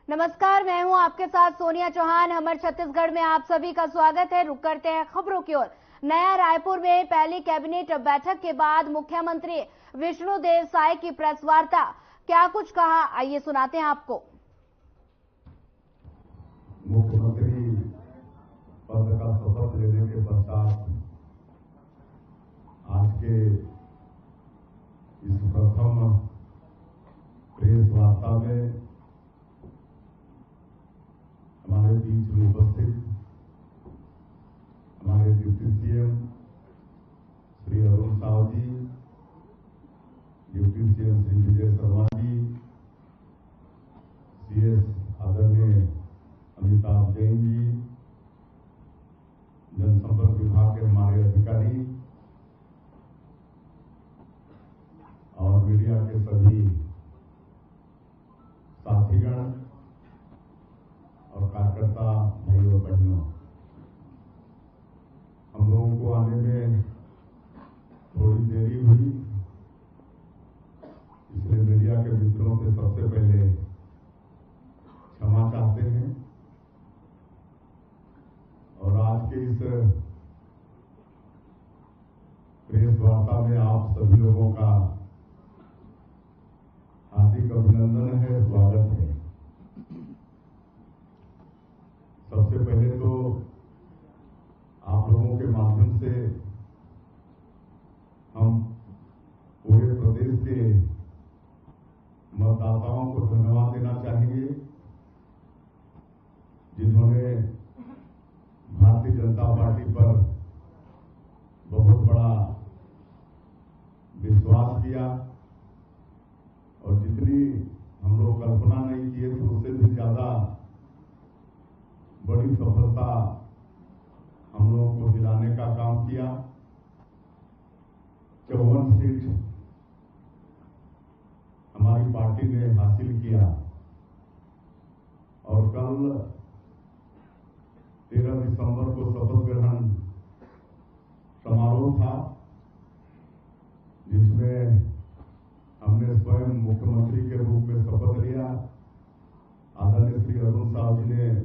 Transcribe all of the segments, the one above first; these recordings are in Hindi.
नमस्कार, मैं हूं आपके साथ सोनिया चौहान। हमर छत्तीसगढ़ में आप सभी का स्वागत है। रुक करते हैं खबरों की ओर। नया रायपुर में पहली कैबिनेट बैठक के बाद मुख्यमंत्री विष्णुदेव साय की प्रेस वार्ता, क्या कुछ कहा, आइए सुनाते हैं आपको। मुख्यमंत्री पद का शपथ लेने के पश्चात आज के इस प्रथम प्रेस वार्ता में हमारे बीच में उपस्थित हमारे डिप्टी सीएम श्री अरुण साव जी, deputy CM Shri Vijay Sharma ji, CS आदरणीय अमिताभ जैन जी, जनसंपर्क विभाग के हमारे अधिकारी और मीडिया के सभी साथीगण और कार्यकर्ता भाई और बहनों, हम लोगों को आने में थोड़ी देरी हुई, इसलिए मीडिया के मित्रों से सबसे पहले क्षमा चाहते हैं। और आज के इस प्रेस वार्ता में आप सभी लोगों का हार्दिक अभिनंदन है, स्वागत है। सबसे पहले तो आप लोगों के माध्यम से हम पूरे प्रदेश के मतदाताओं को धन्यवाद देना चाहेंगे, जिन्होंने भारतीय जनता पार्टी पर बहुत बड़ा विश्वास किया और जितनी हम लोग कल्पना नहीं किए थे उससे भी ज्यादा बड़ी सफलता हम लोगों को दिलाने का काम किया। 54 सीट हमारी पार्टी ने हासिल किया और कल 13 दिसंबर को शपथ ग्रहण समारोह था, जिसमें हमने स्वयं मुख्यमंत्री के रूप में शपथ लिया। आदरणीय श्री अरुण साव जी ने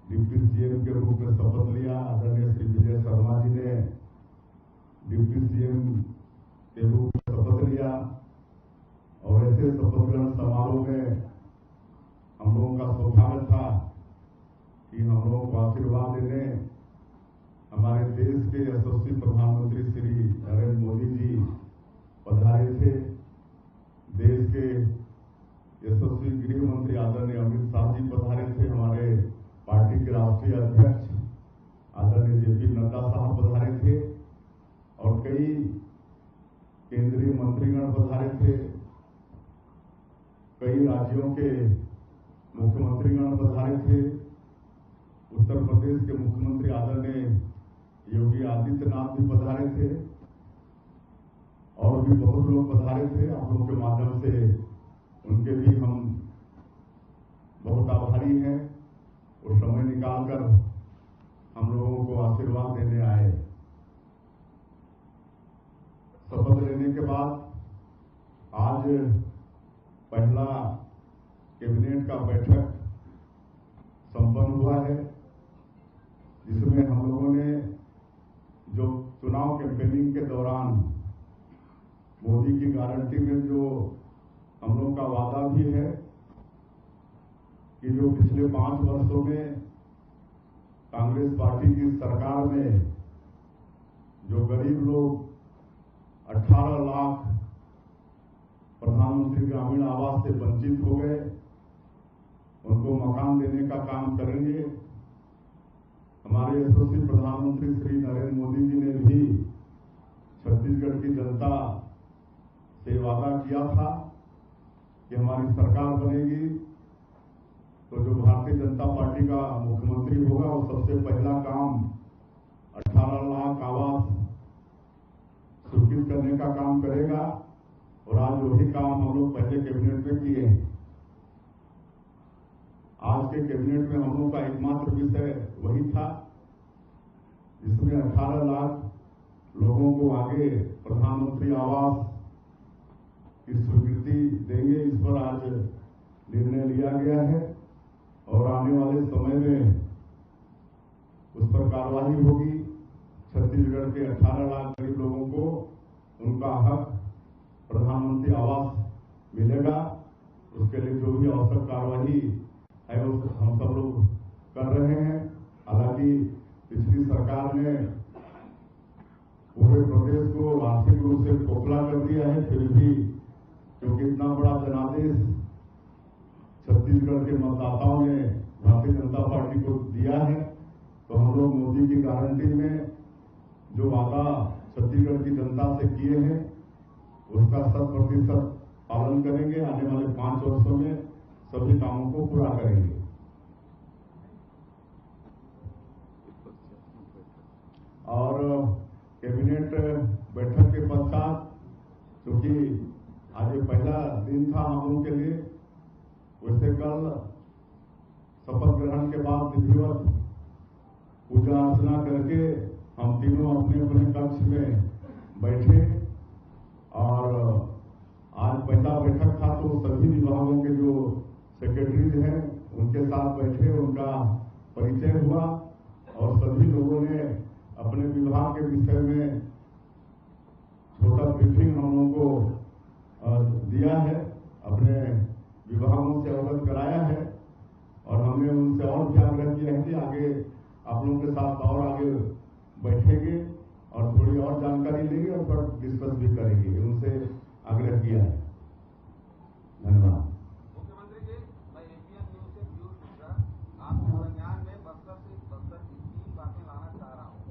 डिप्टी सीएम के रूप में शपथ लिया, आदरणीय श्री विजय शर्मा जी ने डिप्टी सीएम के रूप में शपथ लिया। और ऐसे शपथ ग्रहण समारोह में हम लोगों का सौभाग्य था कि हम लोगों को आशीर्वाद देने हमारे देश के यशस्वी प्रधानमंत्री श्री नरेंद्र मोदी जी पधारे थे। देश के यशस्वी गृह मंत्री आदरणीय अमित शाह जी पधारे थे। हमारे पार्टी के राष्ट्रीय अध्यक्ष आदरणीय जेपी नड्डा साहब पधारे थे और कई केंद्रीय मंत्रीगण पधारे थे। कई राज्यों के मुख्यमंत्रीगण पधारे थे। उत्तर प्रदेश के मुख्यमंत्री आदरणीय योगी आदित्यनाथ भी पधारे थे और भी बहुत लोग पधारे थे। आप लोगों के माध्यम से उनके भी हम बहुत आभारी हैं और समय निकालकर हम लोगों को आशीर्वाद देने आए। शपथ लेने के बाद आज पहला कैबिनेट का बैठक संपन्न हुआ है, जिसमें हम लोगों ने जो चुनाव कैंपेनिंग के दौरान मोदी की गारंटी में जो हम लोगों का वादा भी है कि जो पिछले 5 वर्षों में कांग्रेस पार्टी की सरकार में जो गरीब लोग 18 लाख प्रधानमंत्री ग्रामीण आवास से वंचित हो गए, उनको मकान देने का काम करेंगे। हमारे यशस्वी प्रधानमंत्री श्री नरेंद्र मोदी जी ने भी छत्तीसगढ़ की जनता से वादा किया था कि हमारी सरकार बनेगी तो जो भारतीय जनता पार्टी का मुख्यमंत्री होगा वो सबसे पहला काम 18 लाख आवास स्वीकृत करने का काम करेगा। और आज वही काम हम लोग पहले कैबिनेट में किए हैं। आज के कैबिनेट में हम लोग का एकमात्र विषय वही था, जिसमें 18 लाख लोगों को आगे प्रधानमंत्री आवास की स्वीकृति देंगे। इस पर आज निर्णय लिया गया है और आने वाले समय में उस पर कार्रवाई होगी। छत्तीसगढ़ के 18 लाख गरीब लोगों को उनका हक प्रधानमंत्री आवास मिलेगा। उसके लिए जो भी आवश्यक कार्रवाई है उस हम सब लोग कर रहे हैं। हालांकि पिछली सरकार ने पूरे प्रदेश को आर्थिक रूप से खोखला कर दिया है, फिर भी क्योंकि इतना बड़ा जनादेश छत्तीसगढ़ के मतदाताओं ने भारतीय जनता पार्टी को दिया है, तो हम लोग मोदी की गारंटी में जो वादा छत्तीसगढ़ की जनता से किए हैं उसका 100% पालन करेंगे। आने वाले 5 वर्षों में सभी कामों को पूरा करेंगे। और कैबिनेट बैठक के पश्चात, क्योंकि आज ये पहला दिन था हम लोगों के लिए, वैसे कल शपथ ग्रहण के बाद विधिवत पूजा अर्चना करके हम तीनों अपने अपने कक्ष में बैठे और आज पहला बैठक था तो सभी विभागों के जो सेक्रेटरीज हैं उनके साथ बैठे, उनका परिचय हुआ और सभी लोगों ने अपने विभाग के विषय में छोटा ब्रीफिंग हम लोगों को दिया है, अपने विभागों से अवगत कराया है और हमने उनसे और भी आग्रह किया है कि आगे आप लोगों के साथ और आगे बैठेंगे और थोड़ी और जानकारी लेंगे और पर डिस्कस भी करेंगे, उनसे आग्रह किया है। धन्यवाद। मुख्यमंत्री जी, मैं एपीएन न्यूज से पीयूष मिश्रा आपके संज्ञान में बस्तर से बस्तर की 3 बातें लाना चाह रहा हूँ।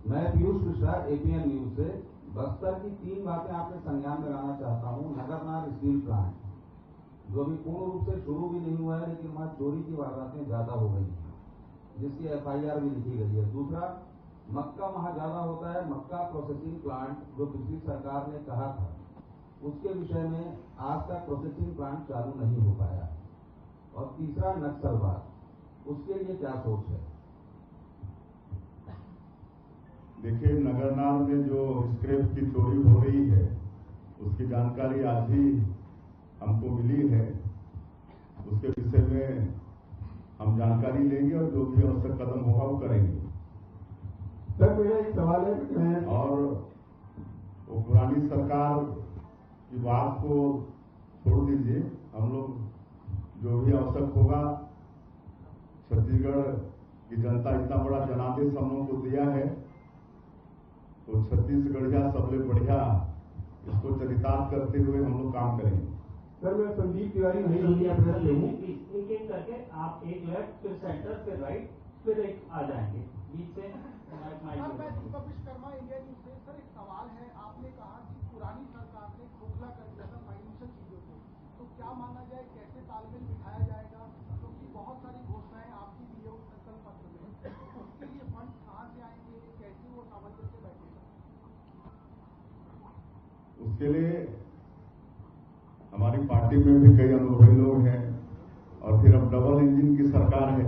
मैं पीयूष मिश्रा एपीएन न्यूज से बस्तर की 3 बातें आपके संज्ञान में लाना चाहता हूँ। नगरनार स्टील प्लांट जो अभी पूर्ण रूप से शुरू भी नहीं हुआ है, लेकिन वहाँ चोरी की वारदातें ज्यादा हो गई हैं, जिसकी FIR भी लिखी गई है। दूसरा, मक्का वहाँ ज्यादा होता है, मक्का प्रोसेसिंग प्लांट जो पिछली सरकार ने कहा था उसके विषय में आज तक प्रोसेसिंग प्लांट चालू नहीं हो पाया। और तीसरा, नक्सलवाद, उसके लिए क्या सोच है? देखिए, नगरनार में जो स्क्रैप की चोरी हो रही है उसकी जानकारी आज ही हमको मिली है। उसके विषय में हम जानकारी लेंगे और जो भी आवश्यक कदम होगा वो करेंगे। सर, मेरा एक सवाल है और वो पुरानी सरकार की बात को छोड़ दीजिए, हम लोग जो भी आवश्यक होगा, छत्तीसगढ़ की जनता इतना बड़ा जनादेश हम लोगों को दिया है तो छत्तीसगढ़िया सबले बढ़िया इसको चरितार्थ करते हुए हम लोग काम करेंगे। सर, मैं संदीप तिवारी नहीं इंडिया प्रेस से हूँ। एक एक करके आप एक लेफ्ट, फिर सेंटर, फिर राइट, फिर एक आ जाएंगे बीच से। सर, मैं दीपक विश्वकर्मा, इंडिया न्यूज से। सर, एक सवाल है, आपने कहा कि पुरानी सरकार ने खोखला कर दिया था फाइनेंशियल चीजों को, तो क्या माना जाए, कैसे तालमेल बिठाया जाएगा? क्योंकि बहुत सारी घोषणाएं आपकी भी है उस संकल्प पत्र में, उसके लिए फंड कहाँ से आएंगे, कैसे वो सामंजस्य बैठेगा? उसके लिए हमारी पार्टी में भी कई अनुभवी लोग हैं और फिर अब डबल इंजन की सरकार है,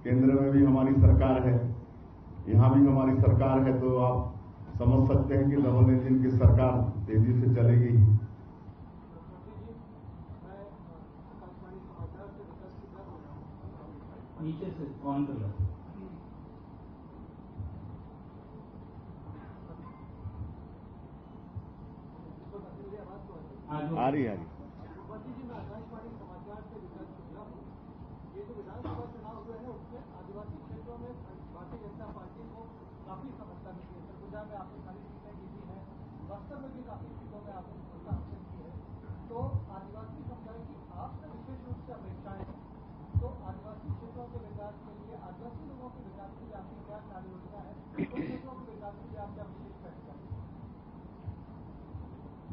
केंद्र में भी हमारी सरकार है, यहाँ भी हमारी सरकार है, तो आप समझ सकते हैं कि डबल इंजन की सरकार तेजी से चलेगी। नीचे से कौन कर आ रही है। ये जो विधानसभा चुनाव हुए हैं उसमें आदिवासी क्षेत्रों में भारतीय जनता पार्टी को काफी सफलता मिली है। सरगुजा में आपने सारी सीटें जीती हैं, बस्तर में भी काफी सीटों में आपने सफलता हासिल की है। तो आदिवासी समुदाय की आपसे विशेष रूप से अपेक्षाएं हैं, तो आदिवासी क्षेत्रों के विकास के लिए, आदिवासी लोगों के विकास के लिए आपकी क्या कार्य योजना है? उन क्षेत्रों के विकास के लिए आप क्या विशेष पहचान?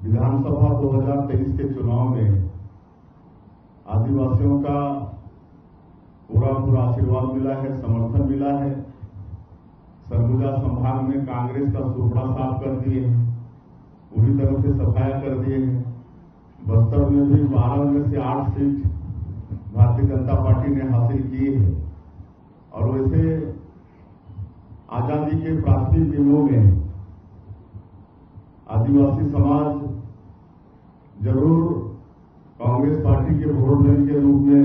विधानसभा 2023 के चुनाव में आदिवासियों का पूरा आशीर्वाद मिला है, समर्थन मिला है। सरगुजा संभाग में कांग्रेस का सुपड़ा साफ कर दिए हैं, पूरी तरह से सफाया कर दिए हैं। बस्तर में भी 12 में से 8 सीट भारतीय जनता पार्टी ने हासिल की है। और वैसे आजादी के प्राथमिक दिनों में आदिवासी समाज जरूर पार्टी के वोट बैंक के रूप में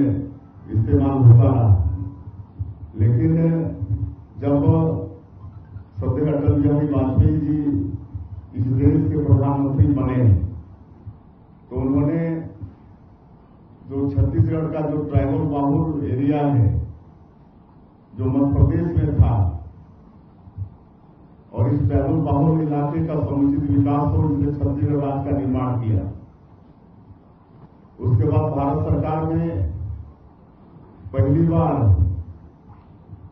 इस्तेमाल होता रहा। लेकिन जब श्रद्धेय अटल बिहारी वाजपेयी जी इस देश के प्रधानमंत्री बने तो उन्होंने जो छत्तीसगढ़ का जो ट्राइबल बाहुल एरिया है जो मध्य प्रदेश में था और इस ट्राइबल बाहुल इलाके का समुचित विकास हो इसने छत्तीसगढ़ राज्य का निर्माण किया। उसके बाद भारत सरकार ने पहली बार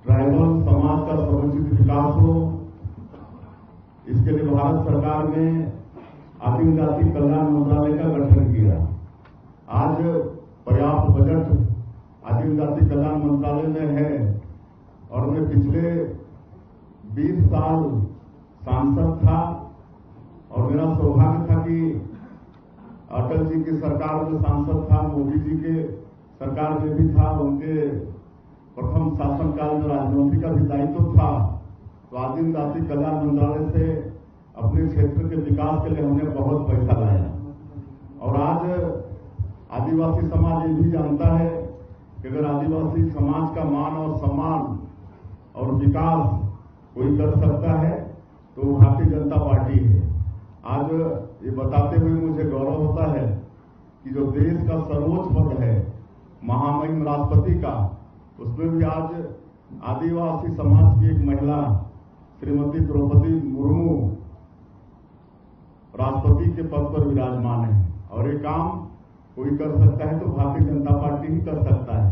ट्राइबल समाज का समुचित विकास हो इसके लिए भारत सरकार ने आदिम जाति कल्याण मंत्रालय का गठन किया। आज पर्याप्त बजट आदिम जाति कल्याण मंत्रालय में है और मैं पिछले 20 साल सांसद था और मेरा सौभाग्य था कि अटल जी की सरकार में सांसद था, मोदी जी के सरकार में भी था, उनके प्रथम शासनकाल में राजमंत्री का भी दायित्व था। तो आदिम जाति कल्याण मंत्रालय से अपने क्षेत्र के विकास के लिए हमने बहुत पैसा लाया और आज आदिवासी समाज ये भी जानता है कि अगर आदिवासी समाज का मान और सम्मान और विकास कोई कर सकता है तो भारतीय जनता पार्टी है। आज ये बताते हुए मुझे गौरव होता है कि जो देश का सर्वोच्च पद है महामहिम राष्ट्रपति का, उसमें भी आज आदिवासी समाज की एक महिला श्रीमती द्रौपदी मुर्मू राष्ट्रपति के पद पर विराजमान है और ये काम कोई कर सकता है तो भारतीय जनता पार्टी ही कर सकता है।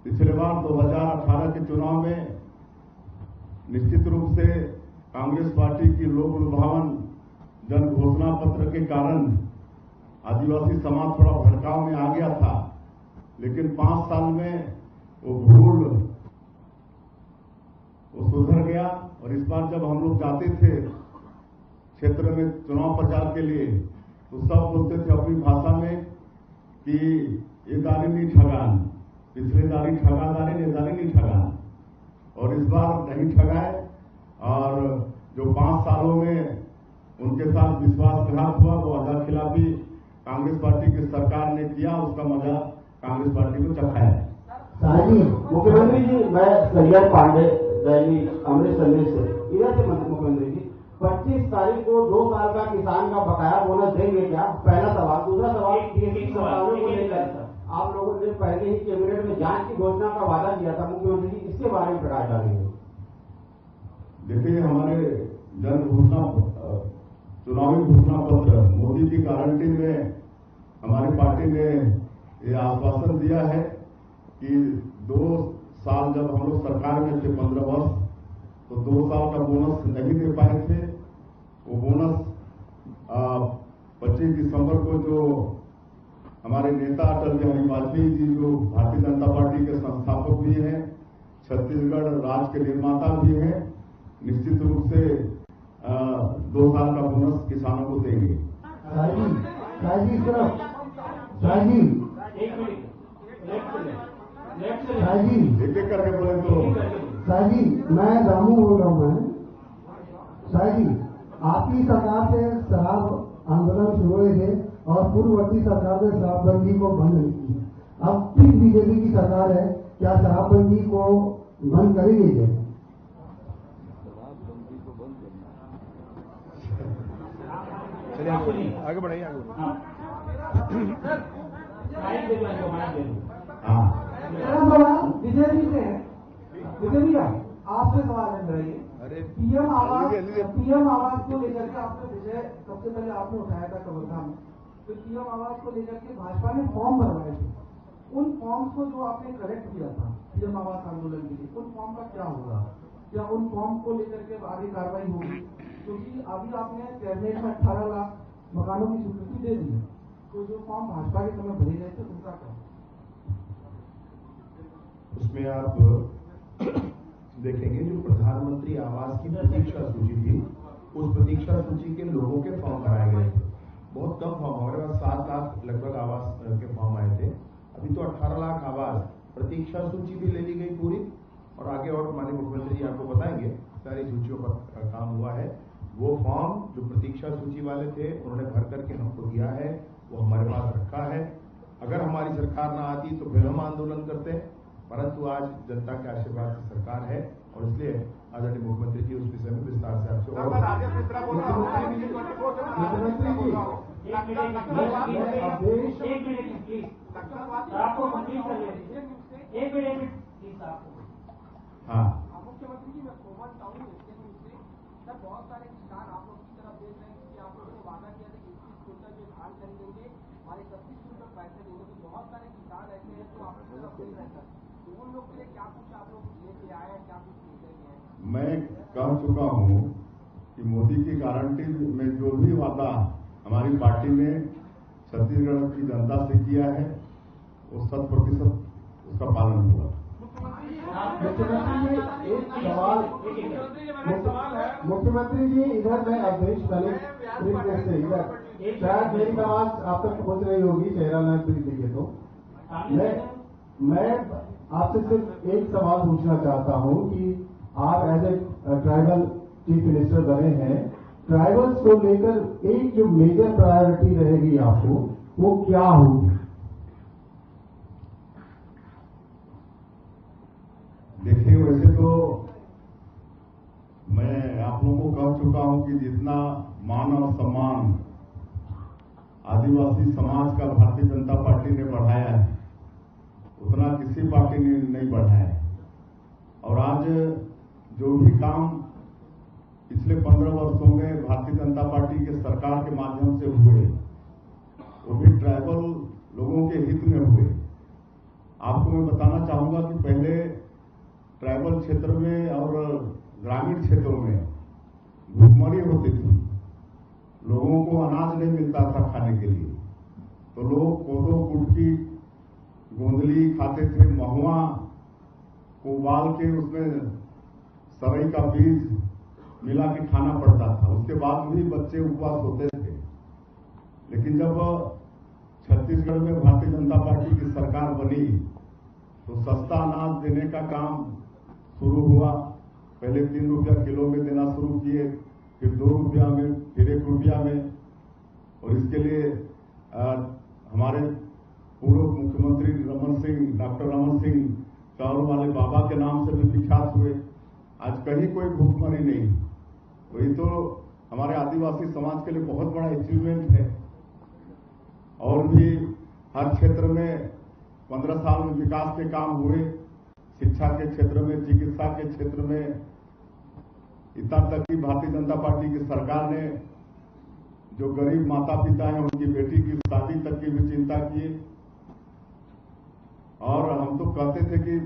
पिछले बार 2018 के चुनाव में निश्चित रूप से कांग्रेस पार्टी की लोक लुभावन जन घोषणा पत्र के कारण आदिवासी समाज थोड़ा भड़काव में आ गया था, लेकिन 5 साल में वो भूल वो सुधर गया और इस बार जब हम लोग जाते थे क्षेत्र में चुनाव प्रचार के लिए तो सब बोलते थे अपनी भाषा में कि ये दानी नहीं ठगान, पिछले दानी ठगा दानी ये दानी नहीं ठगान, और इस बार नहीं ठगाए और जो 5 सालों में उनके साथ विश्वासघात हुआ वो आधा खिलाफी कांग्रेस पार्टी की सरकार ने किया, उसका मजा कांग्रेस पार्टी को चखाया। मुख्यमंत्री जी, मैं सरियर पांडे दैनिक अमृतसर से इधर से मुख्यमंत्री जी 25 तारीख को 2 साल का किसान का बकाया बोनस देंगे क्या? पहला सवाल। दूसरा सवाल, को लेकर आप लोगों ने पहले ही कैबिनेट में जांच की घोषणा का वादा किया था मुख्यमंत्री जी, इसके बारे में प्रकाश डालेंगे। देखिए, हमारे जन घोषणा चुनावी घोषणा पत्र मोदी की गारंटी में हमारी पार्टी ने ये आश्वासन दिया है कि 2 साल जब हम लोग सरकार में थे 15 वर्ष तो 2 साल का बोनस नहीं दे पाए थे। वो बोनस 25 दिसंबर को जो हमारे नेता अटल बिहारी वाजपेयी जी जो भारतीय जनता पार्टी के संस्थापक भी हैं, छत्तीसगढ़ राज्य के निर्माता भी हैं, निश्चित रूप से 2 साल का बोनस किसानों को देंगे। एक एक करके बोले तो शाहजी, मैं रामू बोल रहा हूँ। शाहजी, आपकी सरकार से शराब आंदोलन शुरू हुए थे और पूर्ववर्ती सरकार ने शराबबंदी को बंद नहीं की। अब फिर बीजेपी की सरकार है, क्या शराबबंदी को बंद करेगी? चलिए आगे बढ़ाइए, विजय जी से विजय भैया आपसे सवाल है मेरा ये। अरे पीएम आवास को लेकर के आपने विजय सबसे पहले आपने उठाया था कवर्धा में, तो पीएम आवास को लेकर के भाजपा ने फॉर्म भरवाए थे। उन फॉर्म्स को जो आपने कलेक्ट किया था पीएम आवास आंदोलन के लिए, उन फॉर्म का क्या होगा? क्या उन फॉर्म को लेकर के आगे कार्रवाई होगी? क्योंकि अभी आपने कैबिनेट में 18 लाख मकानों की स्वीकृति दे दी है, तो जो फॉर्म भाजपा के समय भरे गए थे उनका क्या? उसमें आप देखेंगे जो प्रधानमंत्री आवास की प्रतीक्षा सूची थी, उस प्रतीक्षा सूची के लोगों के फॉर्म भराए गए थे। बहुत कम फॉर्म, हमारे पास 7 लाख लगभग आवास के फॉर्म आए थे। अभी तो 18 लाख आवास, प्रतीक्षा सूची भी ले ली गई पूरी, और आगे और माननीय मुख्यमंत्री जी आपको बताएंगे सारी सूचियों पर काम हुआ है। वो फॉर्म जो प्रतीक्षा सूची वाले थे उन्होंने भर करके हमको दिया है, वो हमारे पास रखा है अगर हमारी सरकार ना आती तो फिर हम आंदोलन करते हैं, परंतु आज जनता के आशीर्वाद से सरकार है और इसलिए आदरणीय मुख्यमंत्री जी उस विषय में विस्तार से आपसे और हाँ मुख्यमंत्री जी मैं कोमल चाहूंगी इसके न्यूज से सर बहुत सारे किसान आप लोग की तरफ देख रहे हैं कि आप लोगों ने वादा किया था कि 21 क्विंटल जो धान खरीदेंगे और 31 क्विंटल पैसे देंगे, तो बहुत सारे किसान ऐसे हैं जो आप लोग की तरफ देख रहे हैं सर, तो उन लोग के लिए क्या कुछ आप लोग लेके आए हैं, क्या कुछ भेजेंगे? मैं कह चुका हूँ कि मोदी की गारंटी में जो भी वादा हमारी पार्टी ने छत्तीसगढ़ की जनता से किया है वो 100% उसका पालन हुआ। मुख्यमंत्री जी इधर मैं अवधेश मलिक से इधर शायद मेरी आवाज आप तक पहुंच रही होगी, चेहरा न दिखे तो मैं आपसे सिर्फ एक सवाल पूछना चाहता हूं कि आप as a tribal chief minister बने हैं, ट्राइबल्स को लेकर एक जो मेजर प्रायोरिटी रहेगी आपको वो क्या होगी? देखिए वैसे तो मैं आप लोगों को कह चुका हूं कि जितना मान और सम्मान आदिवासी समाज का भारतीय जनता पार्टी ने बढ़ाया है उतना किसी पार्टी ने नहीं बढ़ाया है। और आज जो भी काम पिछले 15 वर्षों में भारतीय जनता पार्टी के सरकार के माध्यम से हुए वो भी ट्राइबल लोगों के हित में हुए। आपको मैं बताना चाहूंगा कि पहले ट्राइबल क्षेत्र में और ग्रामीण क्षेत्रों में भूखमरी होती थी, लोगों को अनाज नहीं मिलता था खाने के लिए, तो लोग कोदो कुटकी गोंदली खाते थे, महुआ को उबाल के उसमें सरई का बीज मिला के खाना पड़ता था, उसके बाद भी बच्चे उपवास होते थे। लेकिन जब छत्तीसगढ़ में भारतीय जनता पार्टी की सरकार बनी तो सस्ता अनाज देने का काम शुरू हुआ। पहले 3 रुपया किलो में देना शुरू किए, फिर 2 रुपया में, फिर 1 रुपया में। और इसके लिए हमारे पूर्व मुख्यमंत्री डॉक्टर रमन सिंह चावल वाले बाबा के नाम से भी विख्यात हुए। आज कहीं कोई भूखमरी नहीं। तो ये तो हमारे आदिवासी समाज के लिए बहुत बड़ा अचीवमेंट है। और भी हर क्षेत्र में 15 साल में विकास के काम हुए, शिक्षा के क्षेत्र में, चिकित्सा के क्षेत्र में, इतना तक कि भारतीय जनता पार्टी की सरकार ने जो गरीब माता पिता हैं उनकी बेटी की शादी तक की भी चिंता की। और हम तो कहते थे कि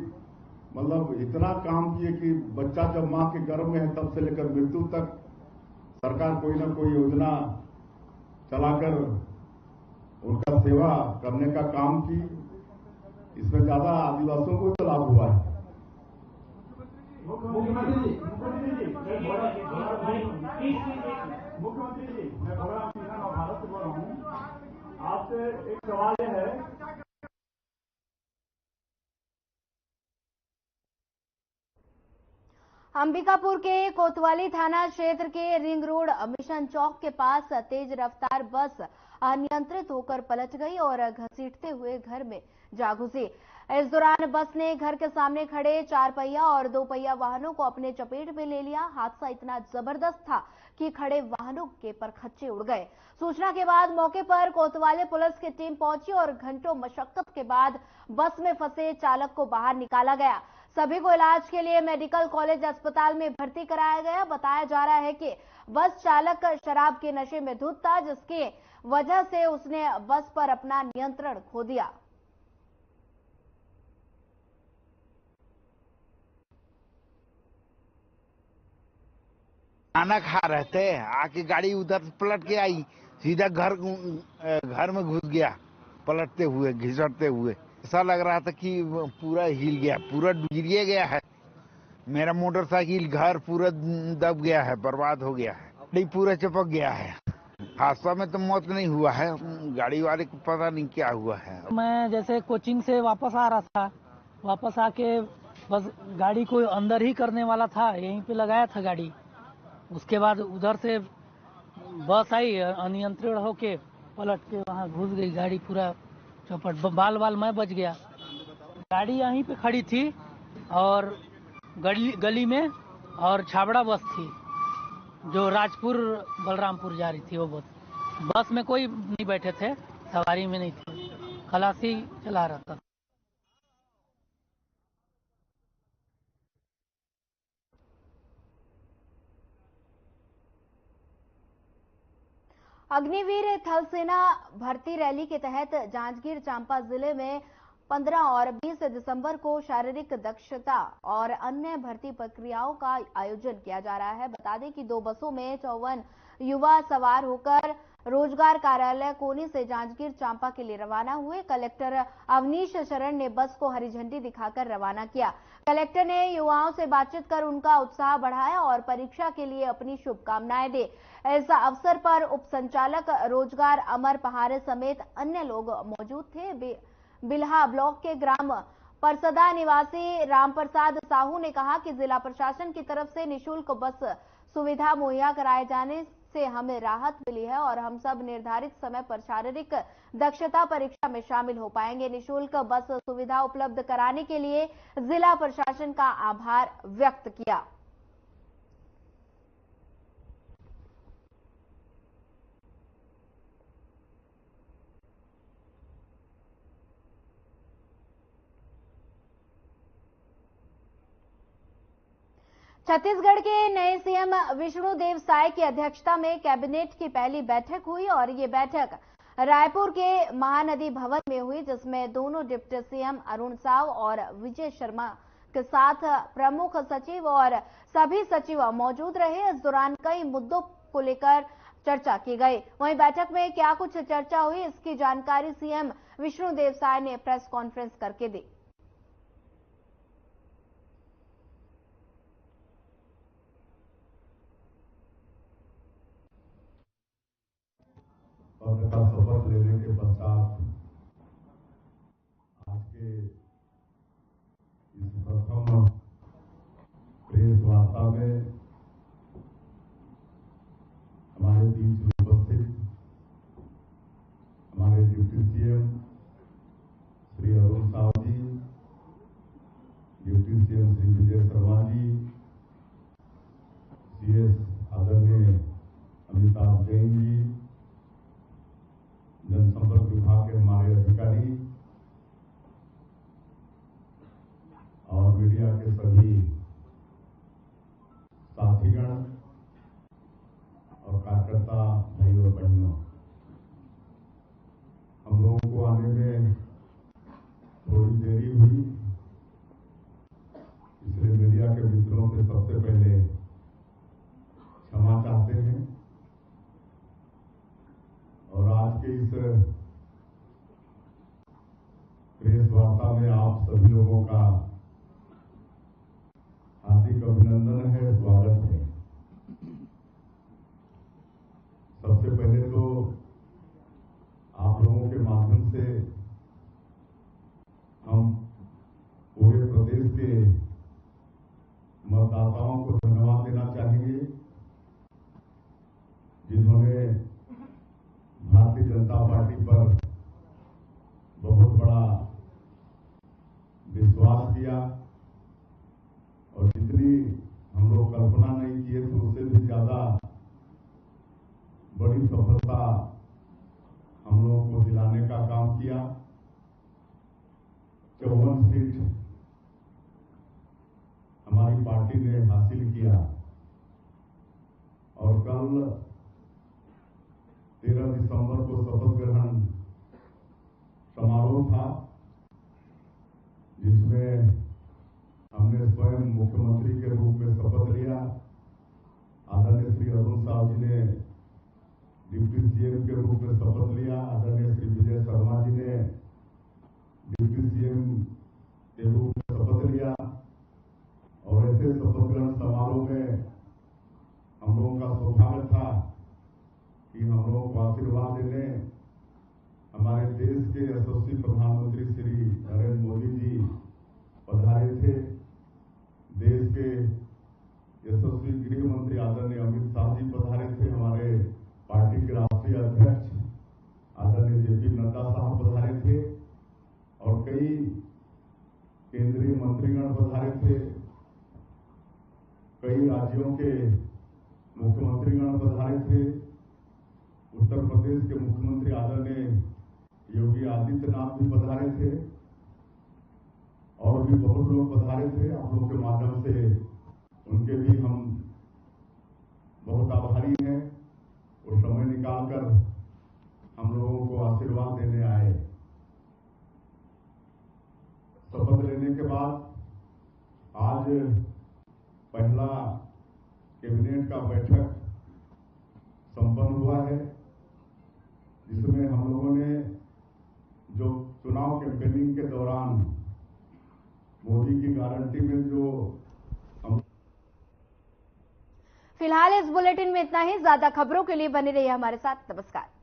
मतलब इतना काम किए कि बच्चा जब मां के गर्भ में है तब से लेकर मृत्यु तक सरकार कोई ना कोई योजना चलाकर उनका सेवा करने का काम की। इसमें ज्यादा आदिवासियों को तो लाभ हुआ है। मुख्यमंत्री जी मैं बलराम सिन्हा भारत से बोल रहा हूँ। आपसे एक सवाल है, अंबिकापुर के कोतवाली थाना क्षेत्र के रिंग रोड मिशन चौक के पास तेज रफ्तार बस अनियंत्रित होकर पलट गई और घसीटते हुए घर में जा घुसी। इस दौरान बस ने घर के सामने खड़े 4 पहिया और 2 पहिया वाहनों को अपने चपेट में ले लिया। हादसा इतना जबरदस्त था कि खड़े वाहनों के परखच्चे उड़ गए। सूचना के बाद मौके पर कोतवाली पुलिस की टीम पहुंची और घंटों मशक्कत के बाद बस में फंसे चालक को बाहर निकाला गया। सभी को इलाज के लिए मेडिकल कॉलेज अस्पताल में भर्ती कराया गया। बताया जा रहा है कि बस चालक शराब के नशे में धुत था, जिसकी वजह से उसने बस पर अपना नियंत्रण खो दिया। खाना खा रहे थे, आके गाड़ी उधर पलट के आई, सीधा घर में घुस गया, पलटते हुए घिसटते हुए। ऐसा लग रहा था कि पूरा हिल गया, पूरा गिर गया है। मेरा मोटरसाइकिल घर पूरा दब गया है, बर्बाद हो गया है, गाड़ी पूरा चिपक गया है। हादसा में तो मौत नहीं हुआ है, गाड़ी वाले को पता नहीं क्या हुआ है। मैं जैसे कोचिंग से वापस आ रहा था, वापस आके बस गाड़ी को अंदर ही करने वाला था, यहीं पे लगाया था गाड़ी। उसके बाद उधर से बस आई, अनियंत्रित होके पलट के वहां घुस गई, गाड़ी पूरा चौपट बाल बाल मैं बच गया। गाड़ी यहीं पे खड़ी थी और गली में, और छाबड़ा बस थी जो राजपुर बलरामपुर जा रही थी। वो बस में कोई नहीं बैठे थे, सवारी में नहीं थे, खलासी चला रहा था। अग्निवीर थल सेना भर्ती रैली के तहत जांजगीर चांपा जिले में 15 और 20 दिसंबर को शारीरिक दक्षता और अन्य भर्ती प्रक्रियाओं का आयोजन किया जा रहा है। बता दें कि 2 बसों में 54 युवा सवार होकर रोजगार कार्यालय कोनी से जांजगीर चांपा के लिए रवाना हुए। कलेक्टर अवनीश शरण ने बस को हरी झंडी दिखाकर रवाना किया। कलेक्टर ने युवाओं से बातचीत कर उनका उत्साह बढ़ाया और परीक्षा के लिए अपनी शुभकामनाएं दी। इस अवसर पर उप संचालक रोजगार अमर पहाड़े समेत अन्य लोग मौजूद थे। बिल्हा ब्लॉक के ग्राम परसदा निवासी रामप्रसाद साहू ने कहा कि जिला प्रशासन की तरफ से निःशुल्क बस सुविधा मुहैया कराए जाने से हमें राहत मिली है और हम सब निर्धारित समय पर शारीरिक दक्षता परीक्षा में शामिल हो पाएंगे। निःशुल्क बस सुविधा उपलब्ध कराने के लिए जिला प्रशासन का आभार व्यक्त किया। छत्तीसगढ़ के नए सीएम विष्णुदेव साय की अध्यक्षता में कैबिनेट की पहली बैठक हुई और ये बैठक रायपुर के महानदी भवन में हुई, जिसमें दोनों डिप्टी सीएम अरुण साव और विजय शर्मा के साथ प्रमुख सचिव और सभी सचिव मौजूद रहे। इस दौरान कई मुद्दों को लेकर चर्चा की गई। वहीं बैठक में क्या कुछ चर्चा हुई, इसकी जानकारी सीएम विष्णुदेव साय ने प्रेस कॉन्फ्रेंस करके दी। पद का शपथ लेने के पश्चात आज के इस प्रथम प्रेस वार्ता में हमारे बीच उपस्थित हमारे डिप्टी सीएम श्री अरुण साव जी, deputy CM Shri Vijay Sharma ji, CS आदरणीय अमिताभ जैन जी, जनसंपर्क विभाग के हमारे अधिकारी और मीडिया के सभी साथीगण और कार्यकर्ता भाई और बहनों, हम लोगों को आने में थोड़ी देरी हुई, इसलिए मीडिया के मित्रों से सबसे पहले क्षमा चाहते हैं। और आज के इस प्रेस वार्ता में आप सभी लोगों का हार्दिक अभिनंदन है, स्वागत है। सबसे पहले तो आप लोगों के माध्यम से हम पूरे प्रदेश के मतदाताओं को धन्यवाद देना चाहेंगे, जिन्होंने भारतीय जनता पार्टी पर बहुत बड़ा विश्वास किया और जितनी हम लोग कल्पना नहीं किए थे उससे भी ज्यादा बड़ी सफलता हम लोगों को दिलाने का काम किया। 54 सीट हमारी पार्टी ने हासिल किया और कल 13 दिसंबर को शपथ ग्रहण समारोह था, जिसमें हमने स्वयं मुख्यमंत्री के रूप में शपथ लिया। आदरणीय श्री अरुण साव जी ने डिप्टी सीएम के रूप में शपथ लिया। आदरणीय श्री विजय शर्मा जी ने डिप्टी सीएम के रूप में शपथ लिया और ऐसे शपथ ग्रहण समारोह में हम लोगों का सौभाग्य था कि हम लोगों को आशीर्वाद देने कई केंद्रीय मंत्रीगण पधारे थे, कई राज्यों के मुख्यमंत्रीगण पधारे थे। उत्तर प्रदेश के मुख्यमंत्री आदरणीय योगी आदित्यनाथ भी पधारे थे और भी बहुत लोग पधारे थे। आप लोगों के माध्यम से उनके भी हम बहुत आभारी हैं और समय निकालकर हम लोगों को आशीर्वाद देने आए। शपथ लेने के बाद आज पहला कैबिनेट का बैठक संपन्न हुआ है, जिसमें हम लोगों ने जो चुनाव कैंपेनिंग के दौरान मोदी की गारंटी में जो फिलहाल इस बुलेटिन में इतना ही। ज्यादा खबरों के लिए बने रहिए हमारे साथ। नमस्कार।